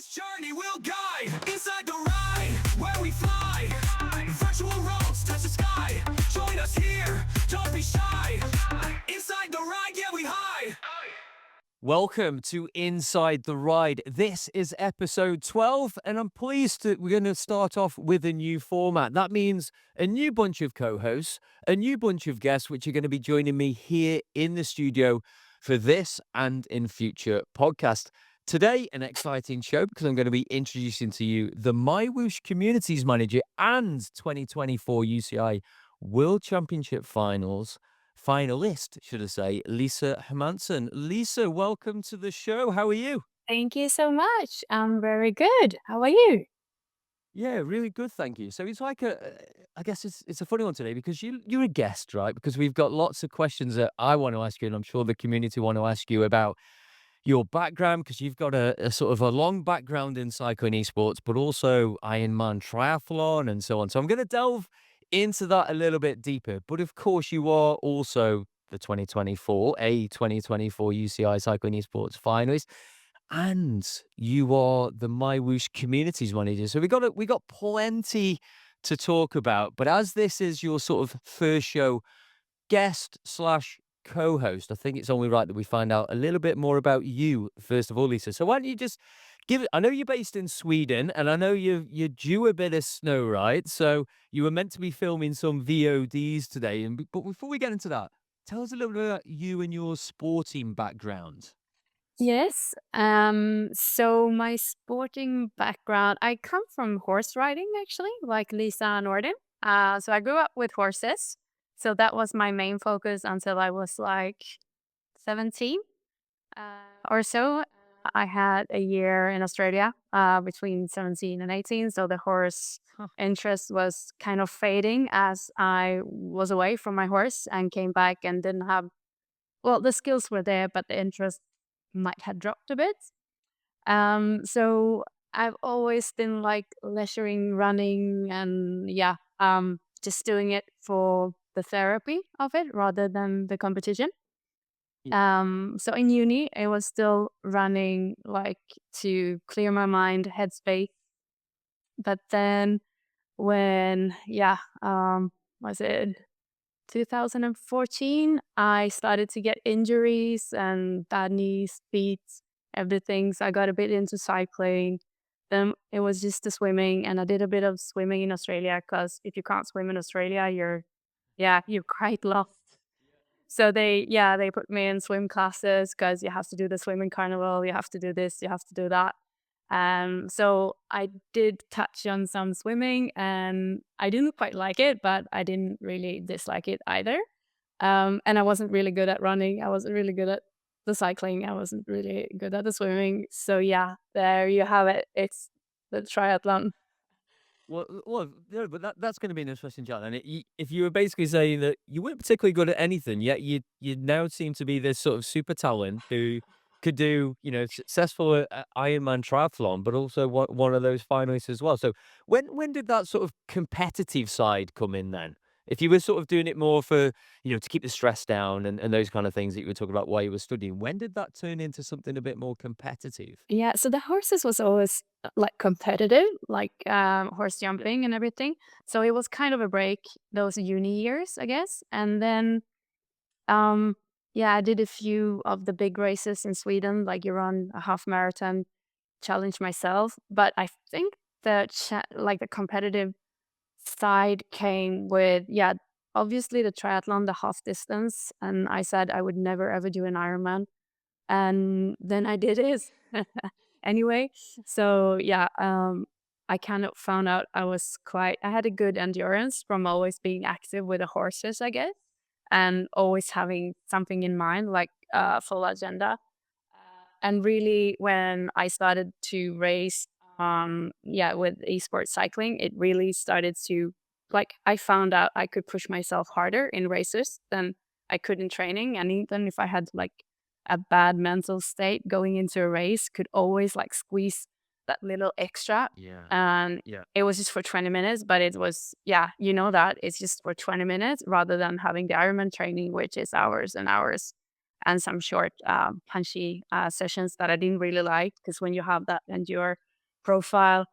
This journey will guide inside the ride where we fly. Virtual roads touch the sky. Join us here, don't be shy. Inside the ride, yeah, we hide. Welcome to Inside the Ride. This is episode 12, and I'm pleased that we're going to start off with a new format. That means a new bunch of co-hosts, a new bunch of guests, which are going to be joining me here in the studio for this and in future podcasts. Today, an exciting show because I'm going to be introducing to you the MyWhoosh Communities Manager and 2024 UCI World Championship finalist, should I say, Lisa Hermansson. Lisa, welcome to the show. How are you? Thank you so much. I'm very good. How are you? Yeah, really good, thank you. So it's like I guess it's a funny one today because you're a guest, right? Because we've got lots of questions that I want to ask you, and I'm sure the community want to ask you about your background because you've got a sort of a long background in cycling esports, but also Ironman triathlon and so on. So I'm going to delve into that a little bit deeper. But of course, you are also the 2024 UCI Cycling Esports finalist, and you are the MyWhoosh Communities Manager. So we got plenty to talk about. But as this is your sort of first show, guest slash co-host, I think it's only right that we find out a little bit more about you first of all, Lisa. So why don't you just give it? I know you're based in Sweden, and I know you're due a bit of snow, right? So you were meant to be filming some VODs today, but before we get into that, tell us a little bit about you and your sporting background. Yes. So my sporting background, I come from horse riding actually, like Lisa Norden. So I grew up with horses. So that was my main focus until I was like 17 or so. I had a year in Australia between 17 and 18. So the horse Huh. interest was kind of fading as I was away from my horse and came back and didn't have, well, the skills were there, but the interest might have dropped a bit. So I've always been like leisuring, running, and yeah, just doing it for the therapy of it rather than the competition. So in uni, I was still running like to clear my mind, headspace. But then when, yeah, was it 2014, I started to get injuries and bad knees, feet, everything. So I got a bit into cycling. Then it was just the swimming, and I did a bit of swimming in Australia because if you can't swim in Australia, you're quite lost. So they put me in swim classes because you have to do the swimming carnival, you have to do this, you have to do that. So I did touch on some swimming and I didn't quite like it, but I didn't really dislike it either. And I wasn't really good at running. I wasn't really good at the cycling. I wasn't really good at the swimming. So yeah, there you have it. It's the triathlon. Well, yeah, but that's going to be an interesting chat. And if you were basically saying that you weren't particularly good at anything, yet you now seem to be this sort of super talent who could do, successful Ironman triathlon, but also one of those finalists as well. So when did that sort of competitive side come in then? If you were sort of doing it more for, to keep the stress down and those kind of things that you were talking about while you were studying, when did that turn into something a bit more competitive? Yeah, so the horses was always like competitive, like horse jumping and everything. So it was kind of a break those uni years, I guess. And then Um, yeah, I did a few of the big races in Sweden, like you run a half marathon, challenge myself. But I think like the competitive side came with, yeah, obviously the triathlon, the half distance. And I said I would never ever do an Ironman. And then I did it anyway. So yeah, I kind of found out I had a good endurance from always being active with the horses, I guess, and always having something in mind, like a full agenda. And really, when I started to race, yeah, with esports cycling, it really started to, like, I found out I could push myself harder in races than I could in training. And even if I had like a bad mental state going into a race, could always like squeeze that little extra. Yeah. And Yeah. it was just for 20 minutes, but it was, yeah, you know that it's just for 20 minutes rather than having the Ironman training, which is hours and hours and some short, punchy sessions that I didn't really like because when you have that endure, profile,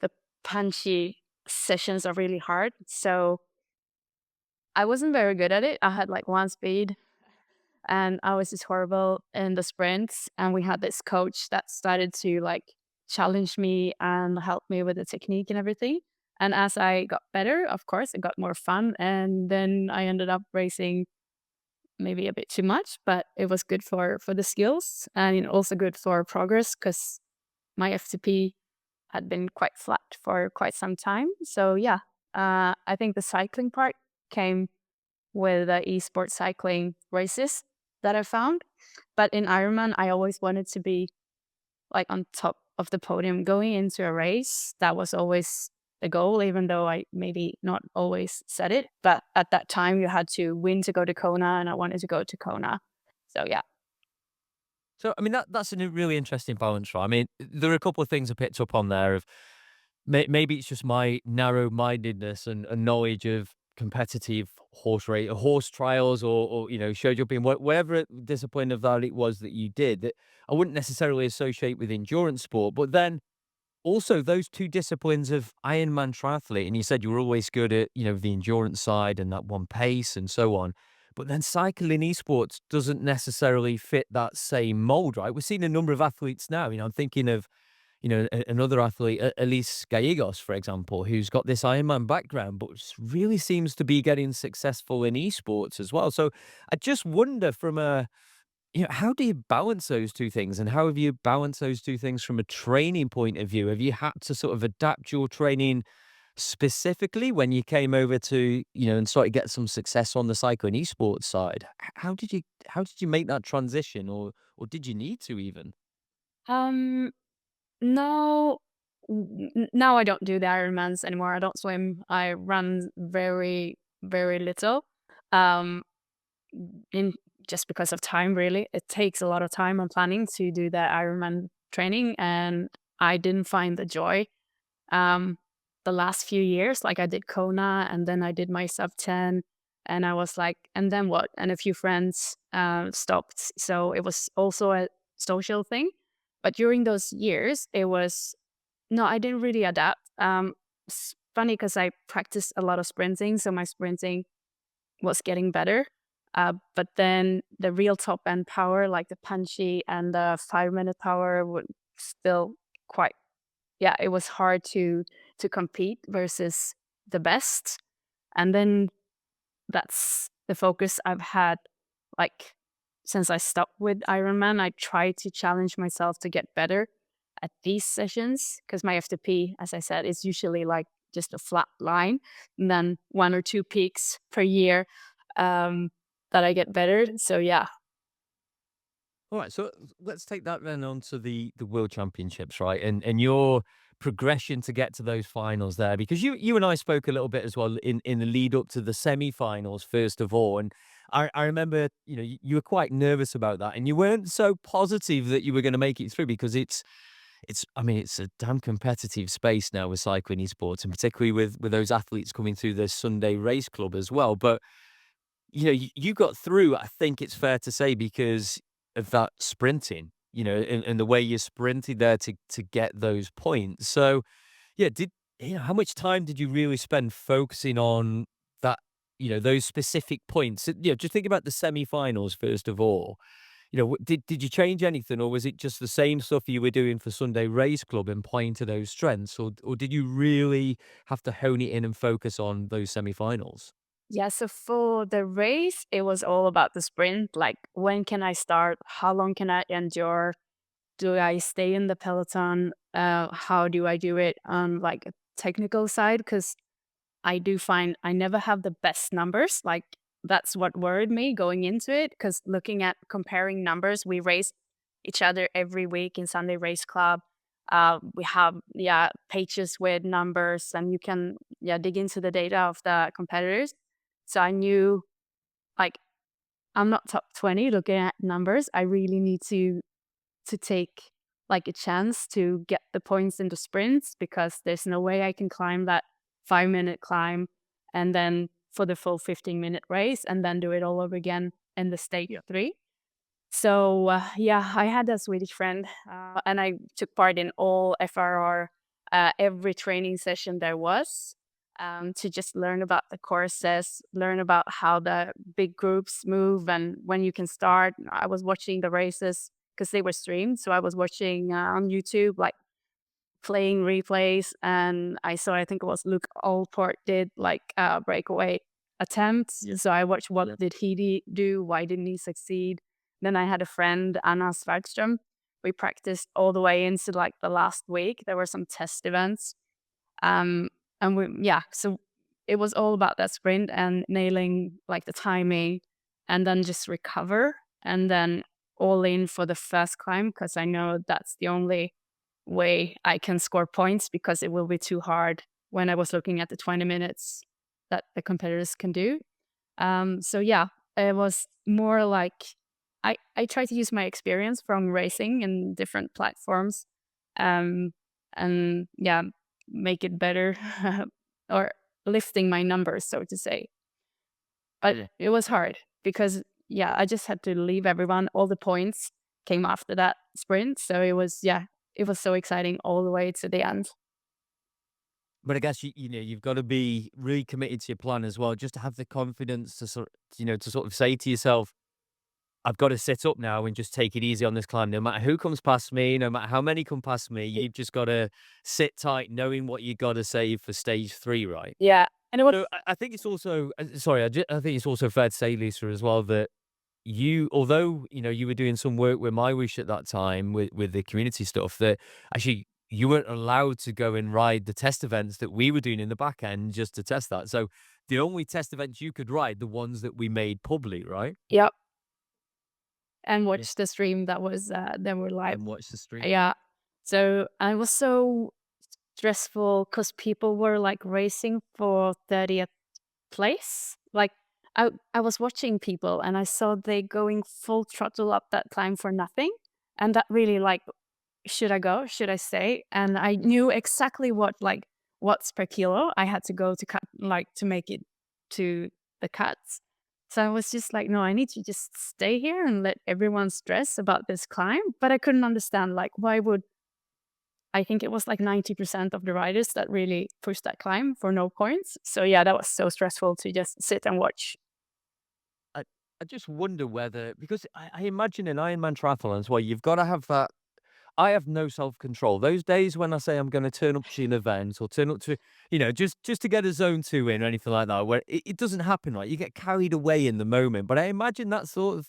the punchy sessions are really hard. So I wasn't very good at it. I had like one speed and I was just horrible in the sprints. And we had this coach that started to like challenge me and help me with the technique and everything. And as I got better, of course, it got more fun. And then I ended up racing maybe a bit too much, but it was good for the skills and also good for progress because my FTP had been quite flat for quite some time. So yeah, I think the cycling part came with the esports cycling races that I found. But in Ironman, I always wanted to be like on top of the podium going into a race. That was always the goal, even though I maybe not always said it. But at that time, you had to win to go to Kona, and I wanted to go to Kona. So yeah. So, I mean, that's a really interesting balance, right? I mean, there are a couple of things I picked up on there of maybe it's just my narrow-mindedness and knowledge of competitive horse trials or show jumping, whatever discipline of that it was that you did that I wouldn't necessarily associate with endurance sport. But then also those two disciplines of Ironman triathlete, and you said you were always good at, the endurance side and that one pace and so on. But then cycling esports doesn't necessarily fit that same mold, right? We're seeing a number of athletes now. I'm thinking of, another athlete, Elise Gallegos, for example, who's got this Ironman background, but really seems to be getting successful in esports as well. So I just wonder from how do you balance those two things? And how have you balanced those two things from a training point of view? Have you had to sort of adapt your training specifically when you came over to, and started to get some success on the cycling esports side? How did you make that transition or did you need to even? Um, no, now I don't do the Ironmans anymore. I don't swim. I run very, very little. Um, in just because of time, really. It takes a lot of time and planning to do the Ironman training, and I didn't find the joy. Um, the last few years, like I did Kona, and then I did my sub 10, and I was like, and then what? And a few friends stopped, so it was also a social thing. But during those years, it was no, I didn't really adapt. It's funny because I practiced a lot of sprinting, so my sprinting was getting better. But then the real top end power, like the punchy and the 5 minute power, would still quite. Yeah, it was hard to compete versus the best. And then that's the focus I've had, like since I stopped with Ironman. I try to challenge myself to get better at these sessions because my FTP, as I said, is usually like just a flat line, and then one or two peaks per year um, that I get better. So yeah. All right, so let's take that then on to the World Championships, right? And your progression to get to those finals there, because you and I spoke a little bit as well in the lead up to the semi-finals, first of all. And I remember, you were quite nervous about that, and you weren't so positive that you were going to make it through because I mean, it's a damn competitive space now with cycling esports, and particularly with those athletes coming through the Sunday Race Club as well. But you got through, I think it's fair to say, because of that sprinting, and the way you sprinted there to get those points. So, yeah, how much time did you really spend focusing on that, those specific points? Just think about the semi-finals first of all. Did you change anything, or was it just the same stuff you were doing for Sunday Race Club and playing to those strengths, or did you really have to hone it in and focus on those semi-finals? Yeah, so for the race, it was all about the sprint. Like, when can I start? How long can I endure? Do I stay in the peloton? How do I do it on like a technical side? Because I do find I never have the best numbers. Like, that's what worried me going into it. Because looking at comparing numbers, we race each other every week in Sunday Race Club. We have pages with numbers, and you can dig into the data of the competitors. So I knew, like, I'm not top 20 looking at numbers. I really need to take like a chance to get the points in the sprints because there's no way I can climb that 5 minute climb and then for the full 15-minute race and then do it all over again in the stage Yeah. three. So yeah, I had a Swedish friend, and I took part in all FRR, every training session there was, to just learn about the courses, learn about how the big groups move and when you can start. I was watching the races because they were streamed, so I was watching on YouTube, like playing replays, and I saw, I think it was Luke Allport did like a breakaway attempt. So I watched what did he do, why didn't he succeed. Then I had a friend, Anna Svartström. We practiced all the way into like the last week. There were some test events, um, and so it was all about that sprint and nailing like the timing, and then just recover, and then all in for the first climb, because I know that's the only way I can score points, because it will be too hard when I was looking at the 20 minutes that the competitors can do. So yeah, it was more like I try to use my experience from racing in different platforms, um, and yeah, make it better, or lifting my numbers, so to say. But it was hard because yeah, I just had to leave everyone. All the points came after that sprint, so it was so exciting all the way to the end. But I guess you know you've got to be really committed to your plan as well, just to have the confidence to sort of say to yourself, I've got to sit up now and just take it easy on this climb. No matter who comes past me, no matter how many come past me, you've just got to sit tight, knowing what you got to save for stage 3, right? Yeah, and it was So I think it's also sorry, I think it's also fair to say, Lisa, as well, that you, although you know you were doing some work with MyWhoosh at that time with the community stuff, that actually you weren't allowed to go and ride the test events that we were doing in the back end just to test that. So the only test events you could ride, the ones that we made public, right? yep, and Yeah. watch the stream that were live. And watch the stream. Yeah, so I was so stressful because people were like racing for 30th place. Like I was watching people and I saw they going full throttle up that climb for nothing, and that really like, should I go? Should I stay? And I knew exactly what like watts per kilo I had to go to cut, like to make it to the cuts. So I was just like, no, I need to just stay here and let everyone stress about this climb. But I couldn't understand like why would, I think it was like 90% of the riders that really pushed that climb for no points. So yeah, that was so stressful to just sit and watch. I, I just wonder whether, because I imagine in Ironman triathlons, well, you've got to have that. I have no self control. Those days when I say I'm going to turn up to an event or turn up to, just to get a zone 2 in or anything like that, where it doesn't happen, right? You get carried away in the moment. But I imagine that sort of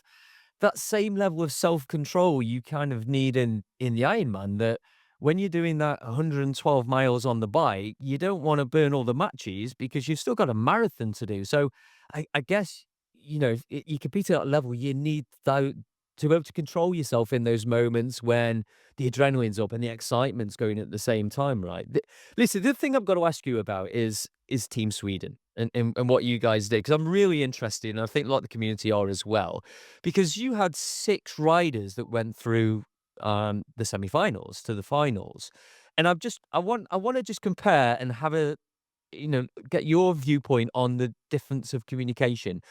that same level of self control you kind of need in the Ironman. That when you're doing that 112 miles on the bike, you don't want to burn all the matches because you've still got a marathon to do. So I guess if you compete at that level, you need to be able to control yourself in those moments when the adrenaline's up and the excitement's going at the same time, right? Listen, the thing I've got to ask you about is Team Sweden and what you guys did, because I'm really interested, and I think a lot of the community are as well, because you had 6 riders that went through the semi-finals to the finals, and I want to just compare and have a get your viewpoint on the difference of communication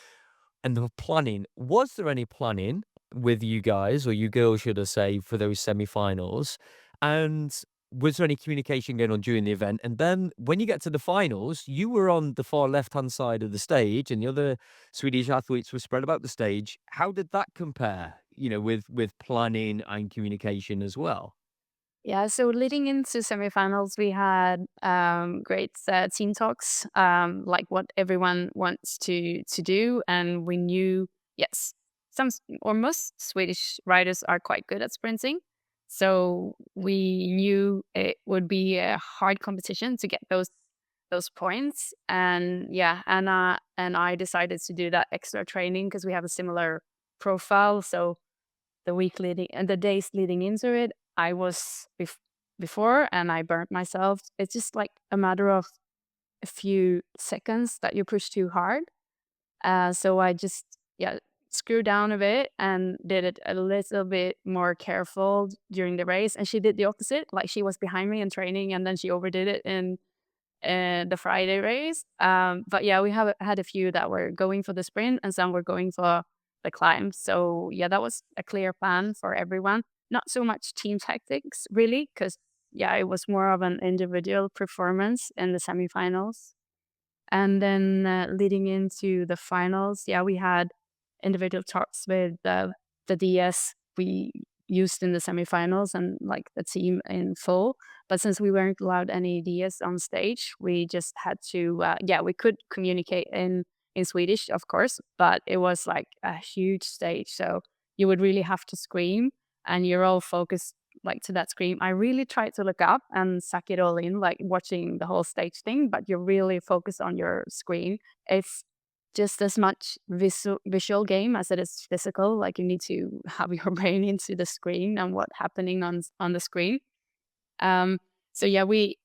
and the planning. Was there any planning with you guys, or you girls, should I say, for those semi-finals? And was there any communication going on during the event? And then when you get to the finals, you were on the far left-hand side of the stage, and the other Swedish athletes were spread about the stage. How did that compare, with planning and communication as well? Yeah, so leading into semifinals, we had great team talks, like what everyone wants to do, and we knew, yes, or most Swedish riders are quite good at sprinting, so we knew it would be a hard competition to get those points, and yeah, Anna and I decided to do that extra training because we have a similar profile, so the week leading and the days leading into it, I was before and I burnt myself. It's just like a matter of a few seconds that you push too hard. So I just, yeah, screwed down a bit and did it a little bit more careful during the race. And she did the opposite. Like she was behind me in training and then she overdid it in the Friday race. But yeah, we have had a few that were going for the sprint and some were going for the climb. So yeah, that was a clear plan for everyone. Not so much team tactics really, because yeah, it was more of an individual performance in the semifinals. And then leading into the finals, yeah, we had individual talks with the DS we used in the semifinals and like the team in full. But since we weren't allowed any DS on stage, we just had to, yeah, we could communicate in Swedish, of course, but it was like a huge stage. So you would really have to scream and you're all focused like to that scream. I really tried to look up and suck it all in, like watching the whole stage thing, but you're really focused on your screen. It's just as much visual game as it is physical. Like you need to have your brain into the screen and what's happening on the screen. Um, so yeah, we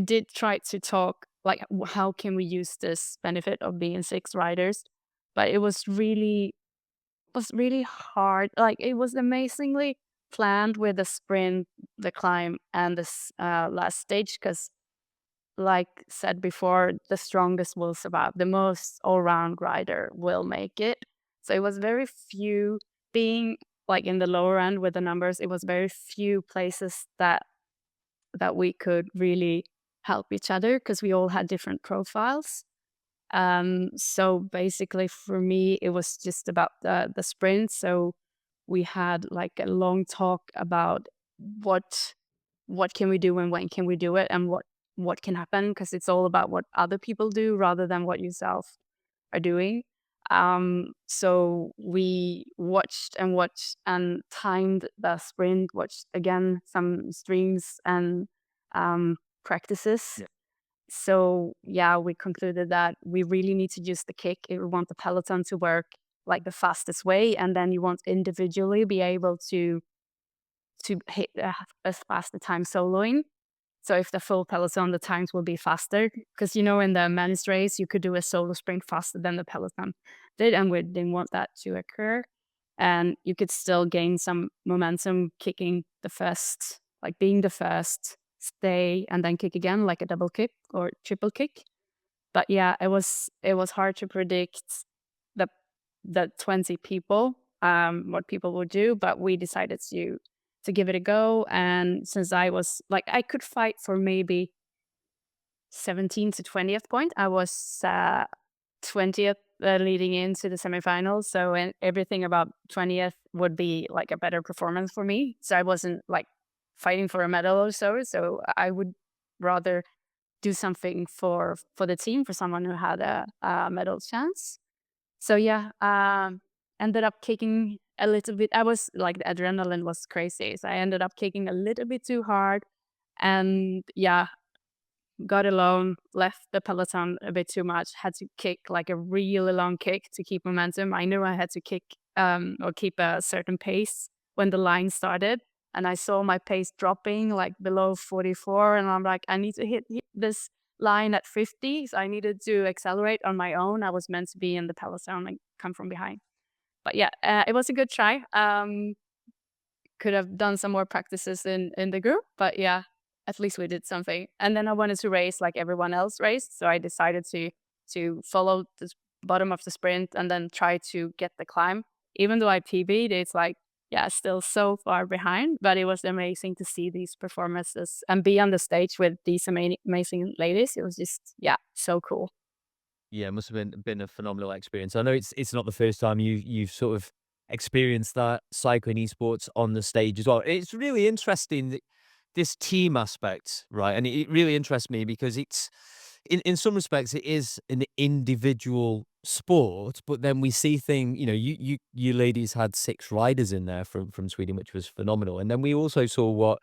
did try to talk like how can we use this benefit of being six riders, but it was really hard. Like it was amazingly planned with the sprint, the climb, and this last stage. Because, like said before, the strongest will survive. The most all-round rider will make it. So it was very few being like in the lower end with the numbers. It was very few places that we could really help each other because we all had different profiles. So basically for me, it was just about the sprint. So we had like a long talk about what can we do and when can we do it and what can happen, because it's all about what other people do rather than what yourself are doing. So we watched and timed the sprint, watched again some streams and practices. Yeah. So yeah, we concluded that we really need to use the kick if we want the peloton to work like the fastest way, and then you want individually be able to hit as fast the time soloing. So if the full peloton, the times will be faster, because in the men's race you could do a solo sprint faster than the peloton did, and we didn't want that to occur. And you could still gain some momentum kicking the first, like being the first, stay, and then kick again, like a double kick or triple kick. But yeah, it was hard to predict the 20 people, what people would do, but we decided to give it a go. And since I was like, I could fight for maybe 17th to 20th point. I was 20th leading into the semifinals. So and everything about 20th would be like a better performance for me. So I wasn't like fighting for a medal or so. So I would rather do something for the team, for someone who had a medal chance. So yeah, ended up kicking a little bit. I was like, the adrenaline was crazy. So I ended up kicking a little bit too hard. And yeah, got alone, left the peloton a bit too much, had to kick like a really long kick to keep momentum. I knew I had to kick or keep a certain pace when the line started. And I saw my pace dropping like below 44. And I'm like, I need to hit this line at 50. So I needed to accelerate on my own. I was meant to be in the peloton and come from behind. But yeah, it was a good try. Could have done some more practices in the group, but yeah, at least we did something. And then I wanted to race like everyone else raced, so I decided to follow the bottom of the sprint and then try to get the climb. Even though I PB'd, it's like, yeah, still so far behind, but it was amazing to see these performances and be on the stage with these amazing ladies. It was just, yeah, so cool. Yeah, it must have been a phenomenal experience. I know it's not the first time you've sort of experienced that cycling esports on the stage as well. It's really interesting that this team aspect, right? And it really interests me because it's in some respects it is an individual sport, but then we see you ladies had six riders in there from Sweden, which was phenomenal. And then we also saw what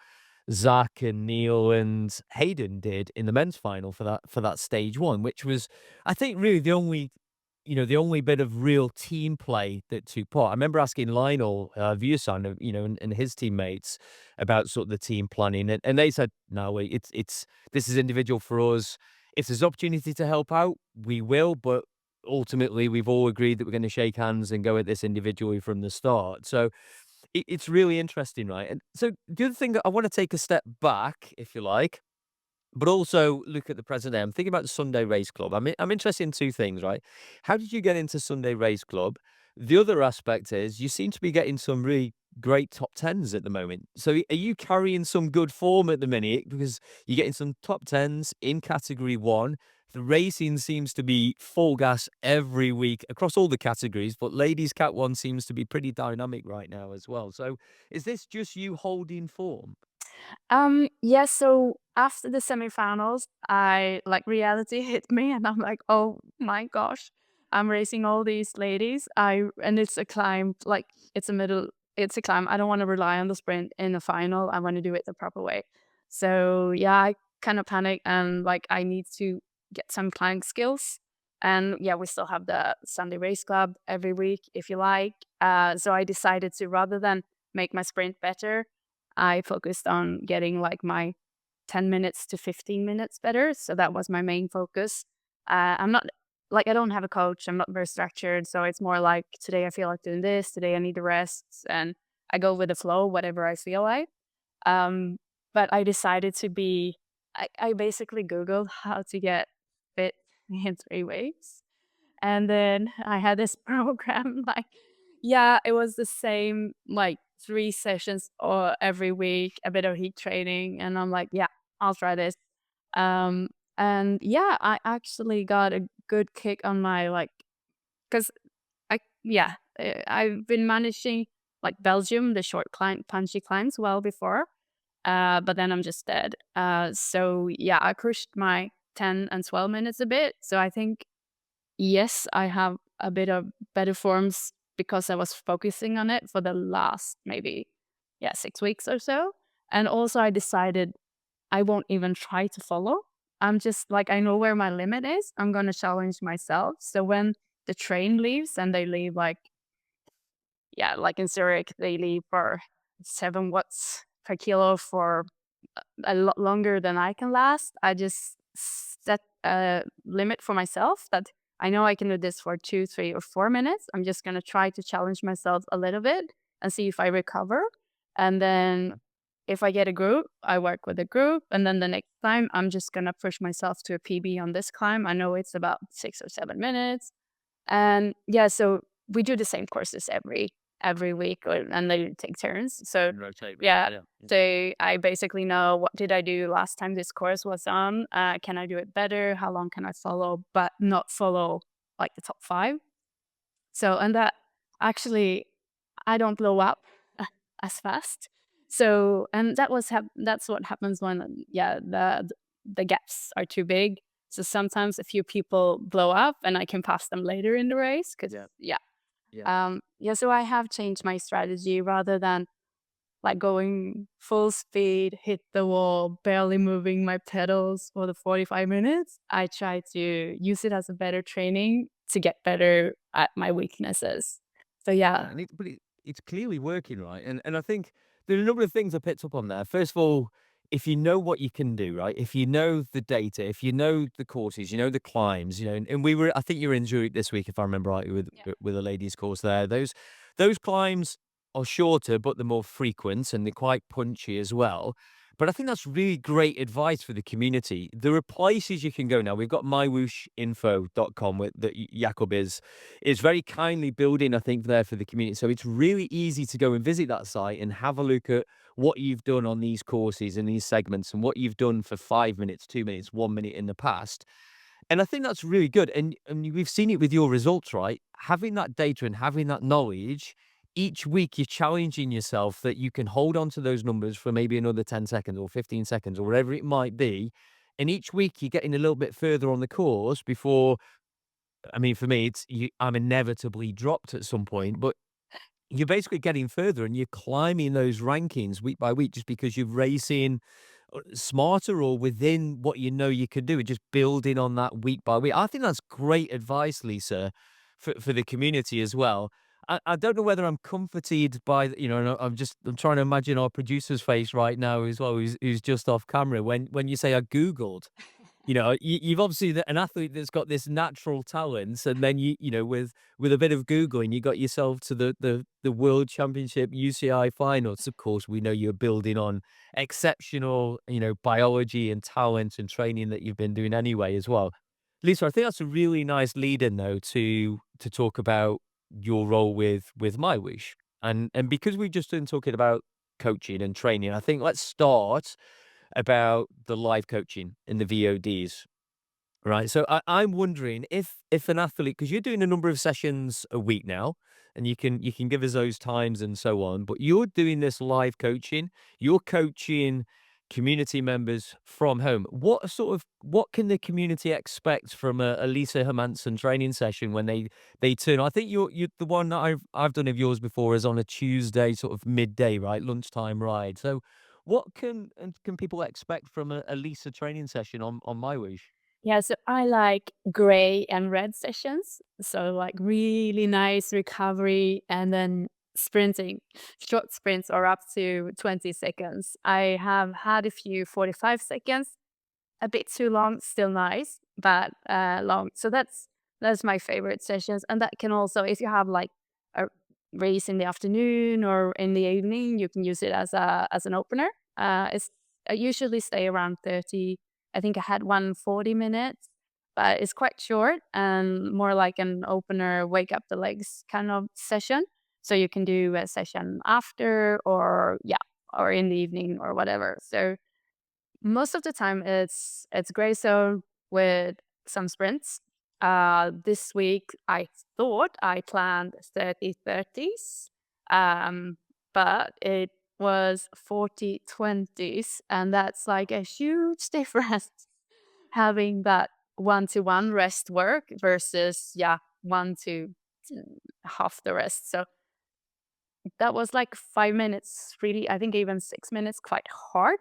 Zach and Neil and Hayden did in the men's final for that stage one, which was, I think, really the only bit of real team play that took part. I remember asking Lionel Vuesson, and his teammates about sort of the team planning, and they said, "No, it's this is individual for us. If there's opportunity to help out, we will, but." Ultimately, we've all agreed that we're going to shake hands and go at this individually from the start. So it's really interesting, right? And so the other thing that I want to take a step back, if you like, but also look at the present day. I'm thinking about the Sunday Race Club. I'm interested in two things, right? How did you get into Sunday Race Club? the other aspect is you seem to be getting some really great top tens at the moment. So are you carrying some good form at the minute? Because you're getting some top tens in category one. The racing seems to be full gas every week across all the categories, but ladies cat one seems to be pretty dynamic right now as well. So is this just you holding form? Yeah, so after the semifinals, I like reality hit me and I'm like, oh my gosh, I'm racing all these ladies. And it's a climb, like it's a climb. I don't want to rely on the sprint in the final. I want to do it the proper way. So yeah, I kind of panic and like I need to get some climb skills. And yeah, we still have the Sunday race club every week if you like. So I decided to rather than make my sprint better, I focused on getting like my 10 minutes to 15 minutes better. So that was my main focus. I'm not like, I don't have a coach. I'm not very structured. So it's more like today I feel like doing this, today I need to rest. And I go with the flow, whatever I feel like. Um, but I decided to be, I basically Googled how to get fit in 3 weeks. And then I had this program, like, yeah, it was the same, like 3 sessions or every week, a bit of heat training. And I'm like, yeah, I'll try this. Um, and yeah, I actually got a good kick on my like, because I've been managing like Belgium, the short climb, punchy climbs well before. But then I'm just dead. So yeah, I pushed my 10 and 12 minutes a bit. So I think yes, I have a bit of better forms because I was focusing on it for the last maybe, yeah, 6 weeks or so. And also I decided I won't even try to follow. I'm just like, I know where my limit is. I'm going to challenge myself. So when the train leaves and they leave like, yeah, like in Zurich, they leave for 7 watts per kilo for a lot longer than I can last. I just set a limit for myself that I know I can do this for 2, 3, or 4 minutes. I'm just going to try to challenge myself a little bit and see if I recover. And then if I get a group, I work with a group. And then the next time, I'm just going to push myself to a PB on this climb. I know it's about 6 or 7 minutes. And yeah, so we do the same courses every week, and they take turns. So Rotate. yeah, Yeah. so I basically know what did I do last time this course was on. Can I do it better? How long can I follow, but not follow like the top 5? So and that actually I don't blow up as fast. So and that's what happens when yeah the gaps are too big. So sometimes a few people blow up and I can pass them later in the race because Yeah. yeah Yeah. yeah. So I have changed my strategy rather than like going full speed, hit the wall, barely moving my pedals for the 45 minutes. I try to use it as a better training to get better at my weaknesses. So yeah. Yeah, and it's clearly working, right? And I think there are a number of things I picked up on there. First of all, if you know what you can do, right? If you know the data, if you know the courses, you know the climbs, and we were, I think you were in Zurich this week, if I remember right, Yeah. with a ladies' course there. Those climbs are shorter, but they're more frequent and they're quite punchy as well. But I think that's really great advice for the community. There are places you can go now. We've got mywhooshinfo.com with that Jakob is very kindly building, I think, there for the community. So it's really easy to go and visit that site and have a look at what you've done on these courses and these segments and what you've done for 5 minutes, 2 minutes, 1 minute in the past. And I think that's really good. And we've seen it with your results, right? Having that data and having that knowledge, each week you're challenging yourself that you can hold on to those numbers for maybe another 10 seconds or 15 seconds or whatever it might be. And each week you're getting a little bit further on the course before, I mean, for me, I'm inevitably dropped at some point, but you're basically getting further and you're climbing those rankings week by week just because you're racing smarter or within what you know you could do and just building on that week by week. I think that's great advice, Lisa, for the community as well. I don't know whether I'm comforted by, and I'm trying to imagine our producer's face right now as well, who's just off camera. When you say I Googled, you've obviously an athlete that's got this natural talent, and then with a bit of googling, you got yourself to the World Championship UCI finals. Of course, we know you're building on exceptional, biology and talent and training that you've been doing anyway as well. Lisa, I think that's a really nice lead in though to talk about your role with MyWhoosh. And because we've just been talking about coaching and training, I think let's start about the live coaching in the VODs. Right. So I'm wondering if an athlete, because you're doing a number of sessions a week now, and you can give us those times and so on, but you're doing this live coaching, you're coaching community members from home. What can the community expect from a Lisa Hermansson training session when they turn? I think you're the one that I've done of yours before is on a Tuesday, sort of midday, right, lunchtime ride. So what can people expect from a Lisa training session on MyWhoosh? Yeah, so I like gray and red sessions. So like really nice recovery and then sprinting. Short sprints are up to 20 seconds. I have had a few 45 seconds, a bit too long, still nice, but long. So that's my favorite sessions. And that can also, if you have like a race in the afternoon or in the evening, you can use it as an opener. I usually stay around 30. I think I had one 40 minutes, but it's quite short and more like an opener, wake up the legs kind of session. So you can do a session after or yeah, or in the evening or whatever. So most of the time it's gray zone with some sprints. This week I thought I planned 30-30s, but it was 40-20s, and that's like a huge difference having that one-to-one rest work versus one to half the rest. So that was like 5 minutes, really, I think even 6 minutes, quite hard,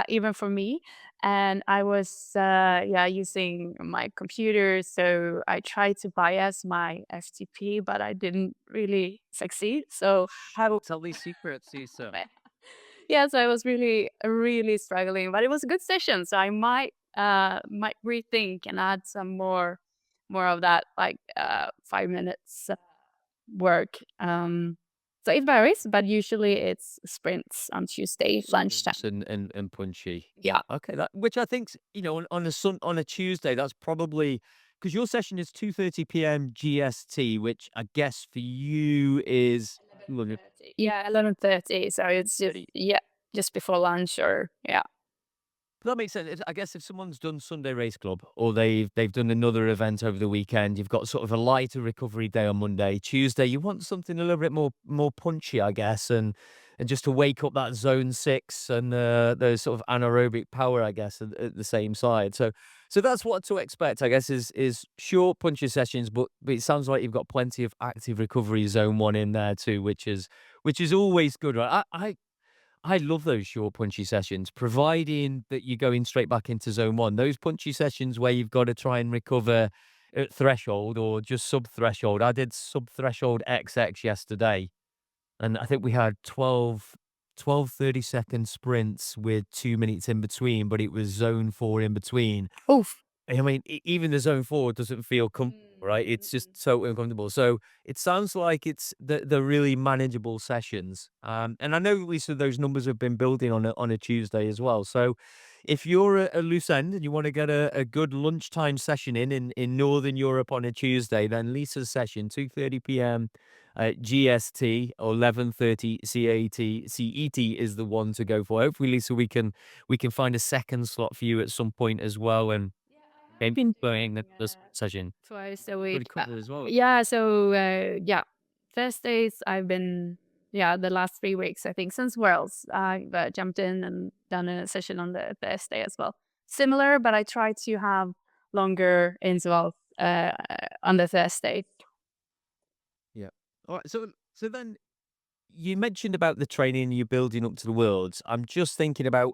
even for me. And I was, using my computer. So I tried to bias my FTP, but I didn't really succeed. So how, Tell these secrets, Lisa. yeah, so I was really, really struggling, but it was a good session. So I might rethink and add some more of that, like 5 minutes work. So it varies, but usually it's sprints on Tuesday lunchtime. Sprints and punchy. Yeah. Okay, that which I think's, on a Tuesday, that's probably because your session is 2:30 p.m. GST, which I guess for you is 11:30. Yeah, 11:30. So it's just 30. just before lunch or yeah. That makes sense. I guess if someone's done Sunday Race Club or they've done another event over the weekend, you've got sort of a lighter recovery day on Monday. Tuesday, you want something a little bit more punchy, I guess, and just to wake up that zone six and the sort of anaerobic power, I guess, at the same side. So that's what to expect, I guess, is short punchy sessions, but it sounds like you've got plenty of active recovery zone one in there too, which is always good, right? I love those short punchy sessions, providing that you're going straight back into zone one. Those punchy sessions where you've got to try and recover at threshold or just sub threshold. I did sub threshold XX yesterday, and I think we had 12 30-second sprints with 2 minutes in between, but it was zone four in between. Oof. I mean, even the zone four doesn't feel comfortable, right? It's just so uncomfortable. So it sounds like it's the really manageable sessions. And I know, Lisa, those numbers have been building on a Tuesday as well. So if you're a loose end and you want to get a good lunchtime session in Northern Europe on a Tuesday, then Lisa's session, 2:30 p.m. GST or 11:30 CET is the one to go for. Hopefully, Lisa, we can find a second slot for you at some point as well. And I've been playing doing this session. twice a Really week. cool as well. Yeah, so Thursdays I've been the last 3 weeks I think since Worlds I've jumped in and done a session on the Thursday as well. Similar, but I try to have longer intervals on the Thursday. Yeah. All right. So then you mentioned about the training you're building up to the Worlds. I'm just thinking about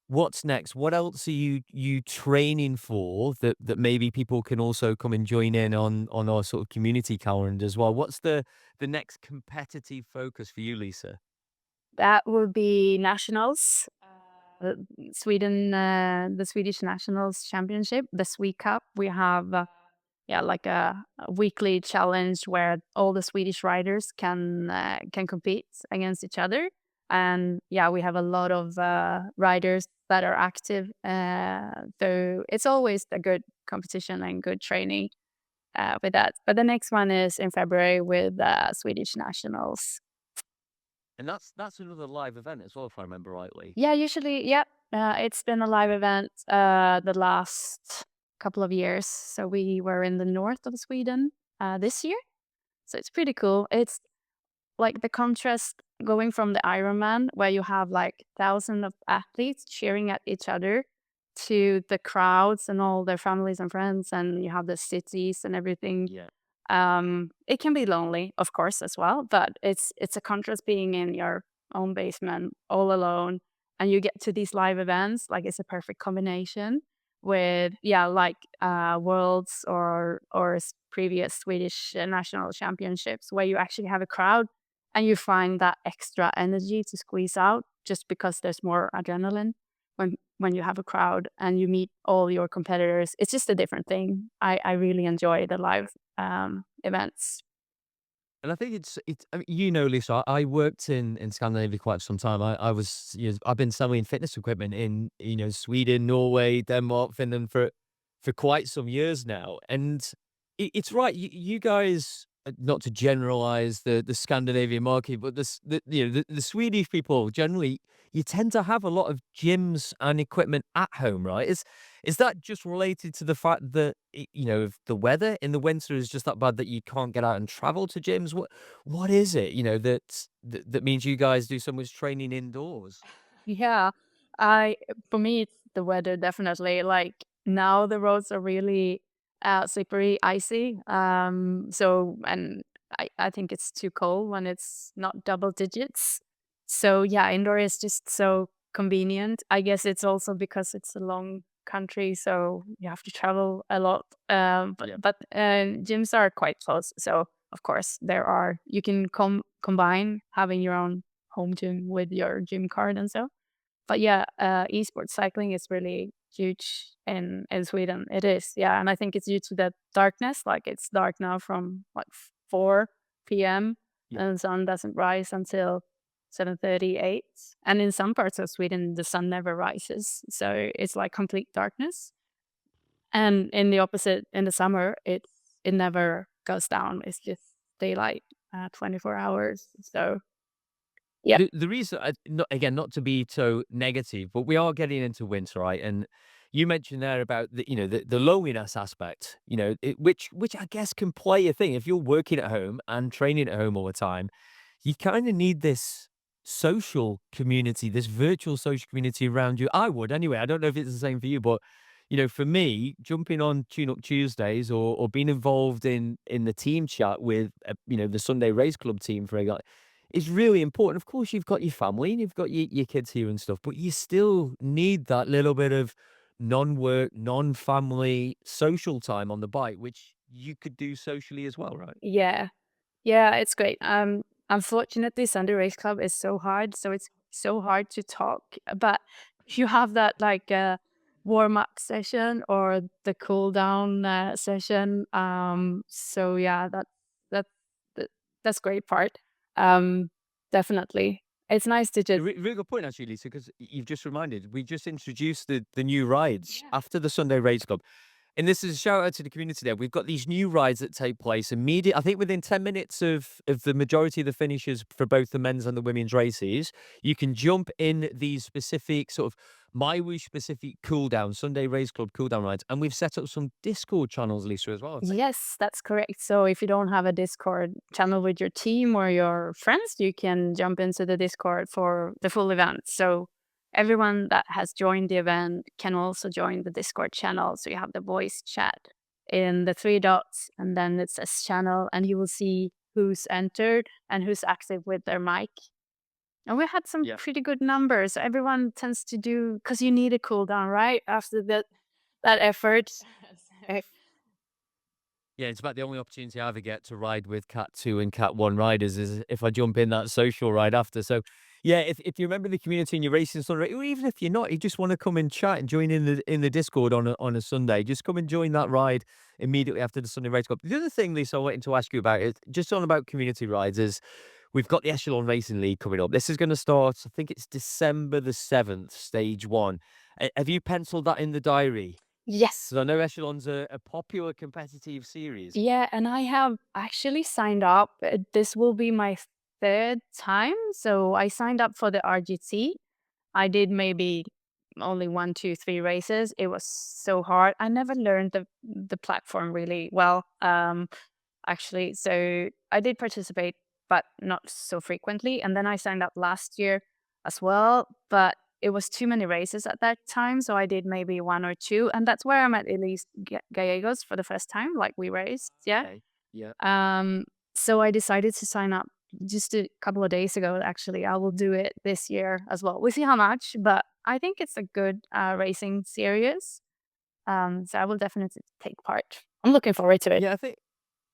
what's next. What else are you training for that maybe people can also come and join in on our sort of community calendar as well? What's the next competitive focus for you, Lisa? That would be nationals. Uh, Sweden, the Swedish Nationals Championship, the Swede Cup. We have like a weekly challenge where all the Swedish riders can compete against each other. And we have a lot of riders that are active. So it's always a good competition and good training. with that. But the next one is in February with Swedish nationals. And that's another live event as well, if I remember rightly. Yeah, usually, yeah. It's been a live event the last couple of years. So we were in the north of Sweden this year. So it's pretty cool. It's like the contrast going from the Ironman, where you have like thousands of athletes cheering at each other, to the crowds and all their families and friends, and you have the cities and everything. Yeah. It can be lonely, of course, as well, but it's a contrast being in your own basement all alone, and you get to these live events. Like, it's a perfect combination with, yeah, like worlds or previous Swedish national championships, where you actually have a crowd and you find that extra energy to squeeze out, just because there's more adrenaline when you have a crowd and you meet all your competitors. It's just a different thing. I really enjoy the live events. And I think it's I mean, you know, Lisa, I worked in Scandinavia quite some time. I was, you know, I've been selling fitness equipment in, you know, Sweden, Norway, Denmark, Finland for quite some years now. And it's right. You guys, not to generalize the Scandinavian market, but you know, the Swedish people generally, you tend to have a lot of gyms and equipment at home, right? Is that just related to the fact that you know, if the weather in the winter is just that bad that you can't get out and travel to gyms? What is it, you know, that means you guys do so much training indoors? Yeah, I for me it's the weather, definitely. Like, now the roads are really slippery, icy. So, and I think it's too cold when it's not double digits. So yeah, indoor is just so convenient. I guess it's also because it's a long country, so you have to travel a lot. Yeah. But gyms are quite close, so of course you can combine having your own home gym with your gym card and so. But yeah, esports cycling is really huge in Sweden. It is, yeah, and I think it's due to the darkness. Like, it's dark now from what 4 p.m. Yeah. and the sun doesn't rise until 7:38. And in some parts of Sweden, the sun never rises, so it's like complete darkness. And in the opposite, in the summer, it never goes down. It's just daylight, 24 hours. So yeah, The reason, not, again, not to be so negative, but we are getting into winter, right? And you mentioned there about the, you know, the loneliness aspect, you know, which I guess can play a thing if you're working at home and training at home all the time. You kind of need this social community, this virtual social community around you. I would anyway. I don't know if it's the same for you, but you know, for me, jumping on Tune Up Tuesdays or being involved in the team chat with you know, the Sunday Race Club team, for example, is really important. Of course, you've got your family and you've got your kids here and stuff, but you still need that little bit of non-work, non-family social time on the bike, which you could do socially as well, right? yeah. Yeah, it's great. Unfortunately, Sunday Race Club is so hard, so it's so hard to talk. But you have that, like, warm up session or the cool down session. So yeah, that, that that's great part. Um, Definitely, it's nice to A just. really good point, actually, Lisa, because you've just reminded, we just introduced the new rides Yeah. after the Sunday Race Club. And this is a shout out to the community there. We've got these new rides that take place immediate. I think within 10 minutes of the majority of the finishes for both the men's and the women's races, you can jump in these specific sort of MyWhoosh specific cool down, Sunday Race Club cool down rides. And we've set up some Discord channels, Lisa, as well. I think. Yes, that's correct. So if you don't have a Discord channel with your team or your friends, you can jump into the Discord for the full event. So everyone that has joined the event can also join the Discord channel. So you have the voice chat in the three dots, and then it says channel, and you will see who's entered and who's active with their mic. And we had some Yeah. pretty good numbers. Everyone tends to do, because you need a cool down, right? After that effort. Yeah, it's about the only opportunity I ever get to ride with Cat 2 and Cat 1 riders is if I jump in that social ride after. So, yeah, if you remember the community and you're racing Sunday, or even if you're not, you just want to come and chat and join in the Discord on a Sunday, just come and join that ride immediately after the Sunday Race Cup. The other thing, Lisa, I wanted to ask you about is just on about community rides is we've got the Echelon Racing League coming up. This is going to start, I think it's December the 7th, stage one. Have you penciled that in the diary? Yes. So I know Echelon's a popular competitive series. Yeah, and I have actually signed up. This will be my third time. So I signed up for the RGT. I did maybe only one, two, three races. It was so hard. I never learned the platform really well. Actually. So I did participate, but not so frequently. And then I signed up last year as well, but it was too many races at that time. So I did maybe one or two. And that's where I met Elise Gallegos for the first time, like we raced. Yeah. Okay. Yeah. Um, so I decided to sign up just a couple of days ago, actually. I will do it this year as well. We'll see how much, but I think it's a good racing series. So I will definitely take part. I'm looking forward to it. Yeah, I think.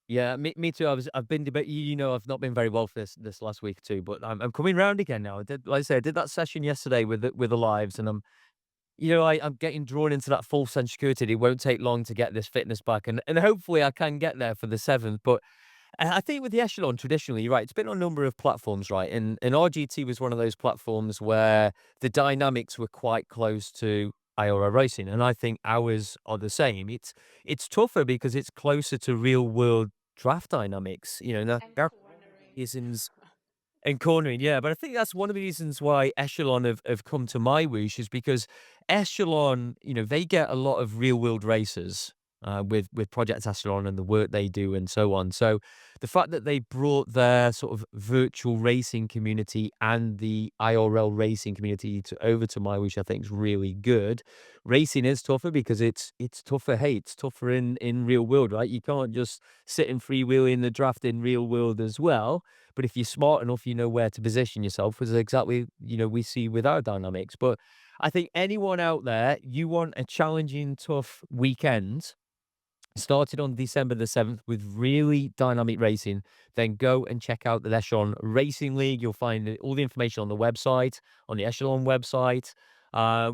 Yeah, me too. I've been you know, I've not been very well for this last week too, but I'm coming round again now. I did, like I say, I did that session yesterday with the lives, and I'm getting drawn into that full sense security. It won't take long to get this fitness back, and hopefully I can get there for the 7th. But I think with the Echelon, traditionally, you're right, it's been on a number of platforms, right? And RGT was one of those platforms where the dynamics were quite close to IRL racing, and I think ours are the same. It's tougher because it's closer to real world draft dynamics. Now And there are cornering. reasons and cornering, yeah, but I think that's one of the reasons why Echelon have come to MyWhoosh is because Echelon, they get a lot of real world racers with Project Echelon and the work they do and so on. So the fact that they brought their sort of virtual racing community and the IRL racing community over to MyWhoosh, I think is really good. Racing is tougher because it's tougher. Hey, it's tougher in real world, right? You can't just sit and freewheel in the draft in real world as well. But if you're smart enough, you know where to position yourself, is exactly, we see with our dynamics. But I think anyone out there, you want a challenging, tough weekend, started on December the 7th with really dynamic racing, then go and check out the Echelon Racing League. You'll find all the information on the website, on the Echelon website.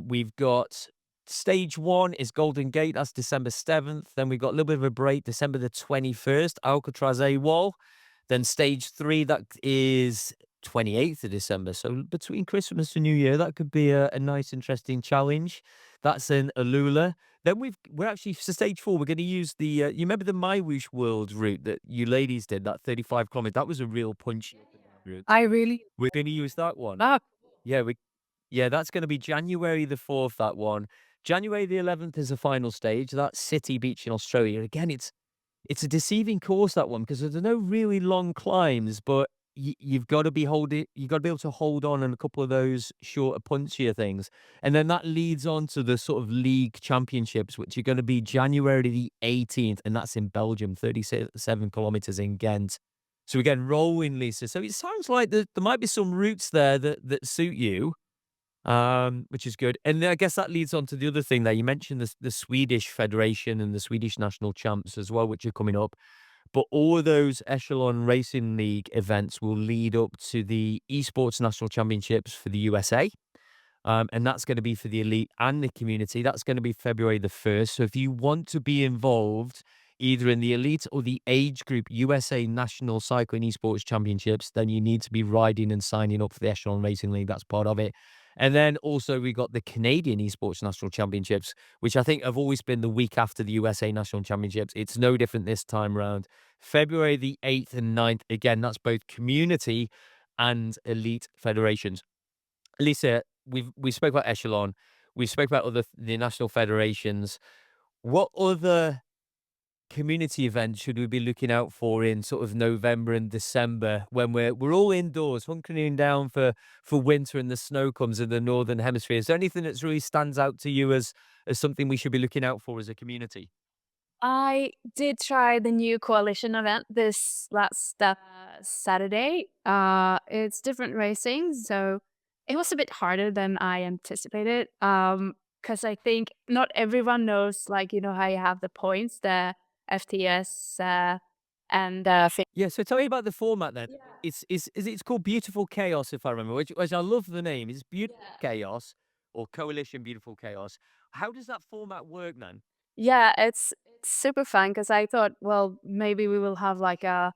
We've got stage 1 is Golden Gate. That's December 7th. Then we've got a little bit of a break, December the 21st, Alcatraz A Wall. Then stage 3, that is 28th of December. So between Christmas and New Year, that could be a nice, interesting challenge. That's in Alula. Then we're actually for stage 4. We're going to use the you remember the MyWhoosh World route that you ladies did, that 35 kilometers. That was a real punchy route. I really We're going to use that one. love. Yeah, that's going to be January the 4th. That one. January the 11th is the final stage. That's City Beach in Australia. Again, it's a deceiving course, that one, because there's no really long climbs, but you've got to be able to hold on a couple of those shorter, punchier things. And then that leads on to the sort of league championships, which are going to be January the 18th, and that's in Belgium, 37 kilometers in Ghent. So again, rolling, Lisa. So it sounds like there might be some routes there that suit you, which is good. And then I guess that leads on to the other thing there. You mentioned the Swedish Federation and the Swedish national champs as well, which are coming up. But all of those Echelon Racing League events will lead up to the Esports National Championships for the USA. And that's going to be for the elite and the community. That's going to be February the 1st. So if you want to be involved either in the elite or the age group USA National Cycling Esports Championships, then you need to be riding and signing up for the Echelon Racing League. That's part of it. And then also we got the Canadian Esports National Championships, which I think have always been the week after the USA National Championships. It's no different this time around. February the 8th and 9th. Again, that's both community and elite federations. Lisa, we spoke about Echelon. We spoke about the national federations. What other community events should we be looking out for in sort of November and December when we're all indoors, hunkering down for winter and the snow comes in the northern hemisphere? Is there anything that's really stands out to you as something we should be looking out for as a community? I did try the new coalition event this last Saturday. It's different racing, so it was a bit harder than I anticipated. Because I think not everyone knows, like how you have the points, the FTS and Yeah, so tell me about the format then. yeah, It's called Beautiful Chaos, if I remember, which I love the name. It's Beautiful yeah. Chaos or Coalition Beautiful Chaos. How does that format work then? Yeah, it's super fun because I thought, well, maybe we will have like a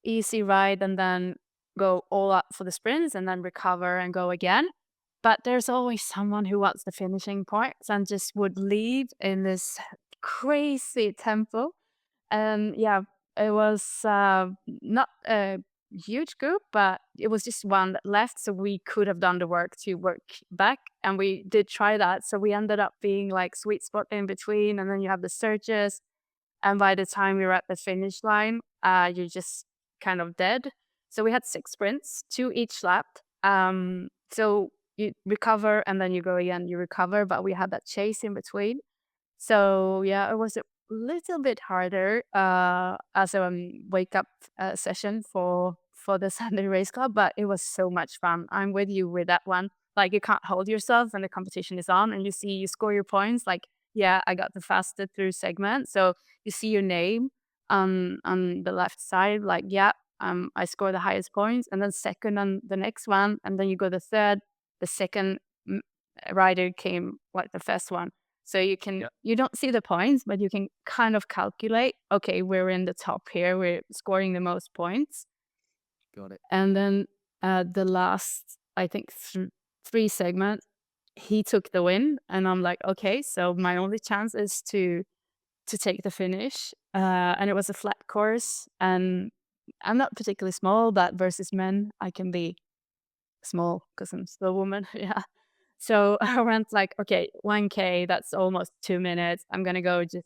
easy ride and then go all out for the sprints and then recover and go again. but there's always someone who wants the finishing points and just would leave in this crazy tempo. And yeah, it was not a huge group, but it was just one that left, so we could have done the work to work back, and we did try that. So we ended up being like sweet spot in between, and then you have the surges, and by the time we were at the finish line, you're just kind of dead. So we had 6 sprints, 2 each lap. So you recover and then you go again, you recover, but we had that chase in between. So yeah, it was a little bit harder as a wake up session for the Sunday Race Club, but it was so much fun. I'm with you with that one. Like you can't hold yourself when the competition is on, and you score your points. Like yeah, I got the fastest through segment, so you see your name on the left side. Like yeah, I score the highest points, and then second on the next one, and then you go the third. The second rider came like the first one. So you don't see the points, but you can kind of calculate, okay, we're in the top here, we're scoring the most points. Got it. And then the last, I think, 3 segments, he took the win. And I'm like, okay, so my only chance is to take the finish. And it was a flat course. And I'm not particularly small, but versus men, I can be small because I'm still a woman. Yeah. So I went like, okay, 1K, that's almost 2 minutes. I'm gonna go just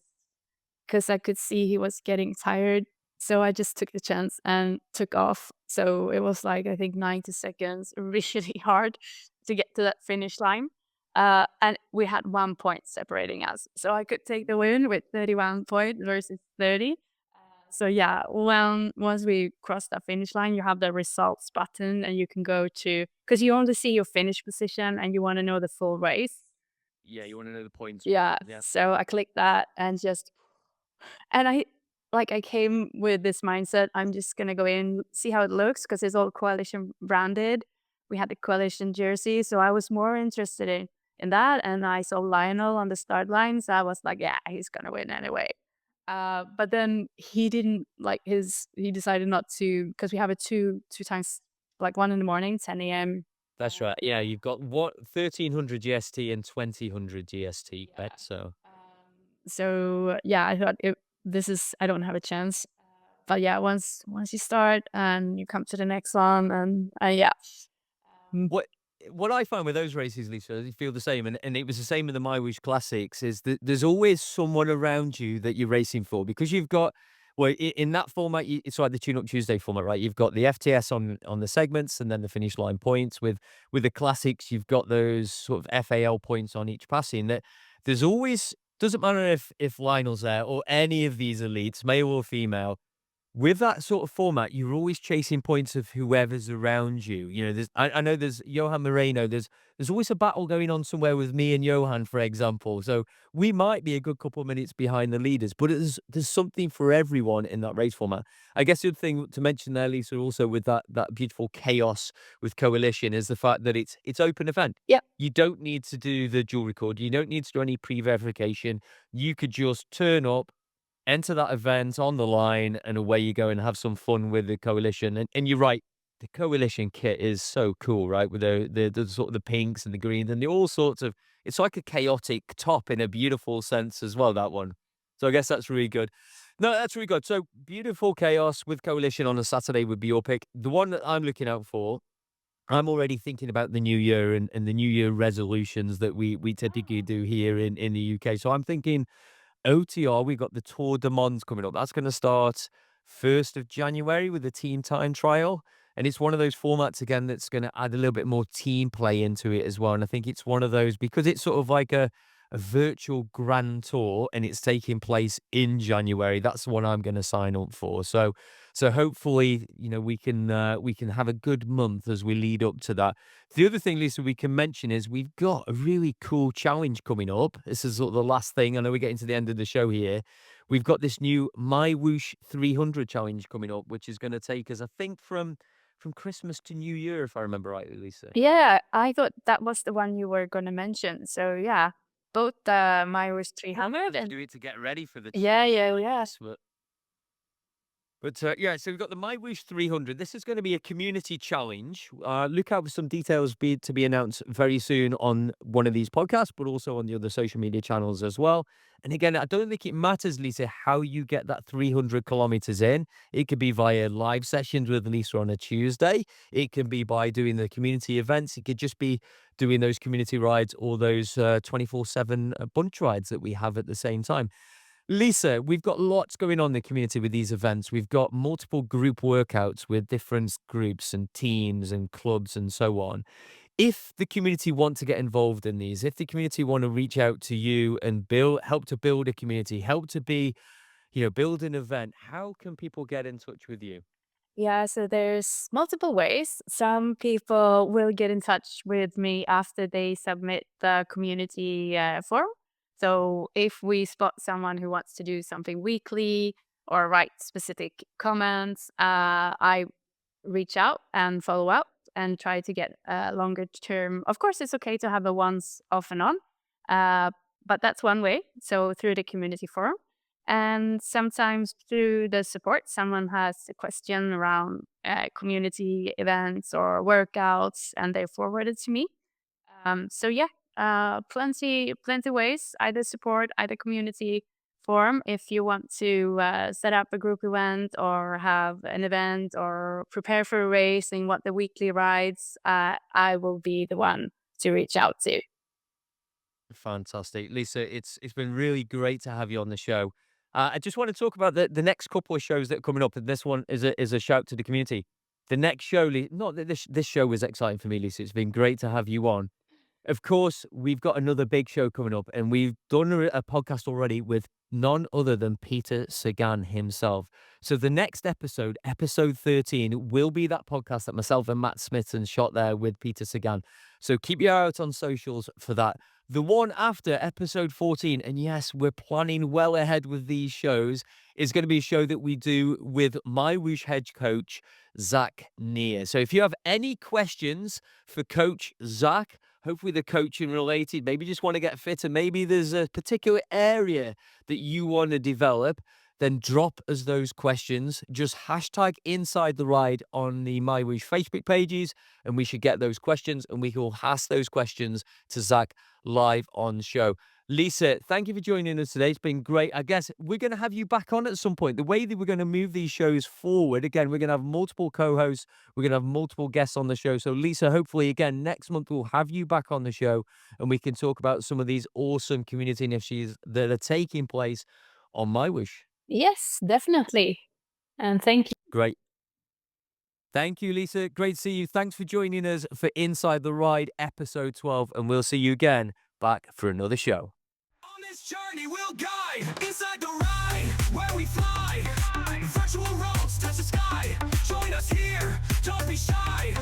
because I could see he was getting tired. So I just took the chance and took off. So it was like, I think 90 seconds, really hard to get to that finish line. And we had 1 point separating us. So I could take the win with 31 points versus 30. So yeah, once we cross that finish line, you have the results button and you can go to, because you only see your finish position and you want to know the full race. Yeah, you want to know the points. Yeah. Yeah. So I clicked that and I came with this mindset, I'm just gonna go in, see how it looks, because it's all coalition branded. We had the coalition jersey, so I was more interested in that. And I saw Lionel on the start line, so I was like, yeah, he's gonna win anyway. But then he didn't like he decided not to, because we have it two times, like one in the morning, 10 a.m. That's right. Yeah, you've got what 1300 GST and 2000 GST Yeah. bet. So So yeah, I thought I don't have a chance. But yeah, once you start and you come to the next one, and yeah. what I find with those races, Lisa, you feel the same, and it was the same in the MyWhoosh Classics, is that there's always someone around you that you're racing for, because you've got, well, in that format, it's like the Tune Up Tuesday format, right? You've got the FTS on the segments, and then the finish line points. With the classics, you've got those sort of FAL points on each passing. That there's always, doesn't matter if Lionel's there or any of these elites, male or female. With that sort of format, you're always chasing points of whoever's around you. You know, I know there's Johan Moreno. There's always a battle going on somewhere with me and Johan, for example. So we might be a good couple of minutes behind the leaders, but there's something for everyone in that race format. I guess the other thing to mention there, Lisa, also with that beautiful chaos with Coalition, is the fact that it's open event. Yeah. You don't need to do the dual record. You don't need to do any pre-verification. You could just turn up, enter that event on the line, and away you go and have some fun with the coalition. And you're right, the coalition kit is so cool, right? With the sort of the pinks and the greens and the all sorts of, it's like a chaotic top in a beautiful sense as well, that one. So I guess that's really good. No, that's really good. So beautiful chaos with coalition on a Saturday would be your pick. The one that I'm looking out for, I'm already thinking about the new year and the new year resolutions that we typically do here in the UK. So I'm thinking OTR, we got the Tour de Mons coming up. That's going to start 1st of January with the team time trial. And it's one of those formats again that's going to add a little bit more team play into it as well. And I think it's one of those, because it's sort of like a virtual grand tour and it's taking place in January. That's the one I'm going to sign up for. So hopefully, you know, we can have a good month as we lead up to that. The other thing, Lisa, we can mention is we've got a really cool challenge coming up. This is sort of the last thing. I know we're getting to the end of the show here. We've got this new MyWhoosh 300 challenge coming up, which is going to take us, I think, from Christmas to New Year, if I remember rightly, Lisa. Yeah, I thought that was the one you were gonna mention. So yeah, both MyWhoosh 300 and Do it to get ready for the yeah. but But yeah, so we've got the MyWhoosh 300. This is going to be a community challenge. Look out for some details to be announced very soon on one of these podcasts, but also on the other social media channels as well. And again, I don't think it matters, Lisa, how you get that 300 kilometers in. It could be via live sessions with Lisa on a Tuesday. It can be by doing the community events. It could just be doing those community rides or those 24/7 bunch rides that we have at the same time. Lisa, we've got lots going on in the community with these events. We've got multiple group workouts with different groups and teams and clubs and so on. If the community want to get involved in these, if the community want to reach out to you and help to build a community, help to build an event, how can people get in touch with you? Yeah, so there's multiple ways. Some people will get in touch with me after they submit the community form. So if we spot someone who wants to do something weekly or write specific comments, I reach out and follow up and try to get a longer term. Of course, it's okay to have a once off and on, uh, but that's one way. So through the community forum. And sometimes through the support, someone has a question around community events or workouts, and they forward it to me. So yeah, plenty ways. Either support, either community forum. If you want to set up a group event or have an event or prepare for a race and want the weekly rides, I will be the one to reach out to. Fantastic. Lisa, it's been really great to have you on the show. I just want to talk about the next couple of shows that are coming up. And this one is a shout to the community. The next show, not that this show was exciting for me, Lisa. It's been great to have you on. Of course, we've got another big show coming up, and we've done a podcast already with none other than Peter Sagan himself. So the next episode, episode 13, will be that podcast that myself and Matt Smithson shot there with Peter Sagan. So keep your eye out on socials for that. The one after episode 14, and yes, we're planning well ahead with these shows, is going to be a show that we do with MyWhoosh head coach, Zach Neer. So if you have any questions for Coach Zach, hopefully the coaching related, maybe just want to get fitter, maybe there's a particular area that you want to develop, then drop us those questions. Just hashtag inside the ride on the MyWhoosh Facebook pages, and we should get those questions and we will ask those questions to Zach live on show. Lisa, thank you for joining us today. It's been great. I guess we're going to have you back on at some point. The way that we're going to move these shows forward, again, we're going to have multiple co-hosts. We're going to have multiple guests on the show. So Lisa, hopefully, again, next month we'll have you back on the show and we can talk about some of these awesome community initiatives that are taking place on MyWhoosh. Yes, definitely. And thank you. Great. Thank you, Lisa. Great to see you. Thanks for joining us for Inside the Ride, episode 12. And we'll see you again back for another show. On this journey we'll guide inside the ride where we fly. Virtual roads touch the sky. Join us here, don't be shy.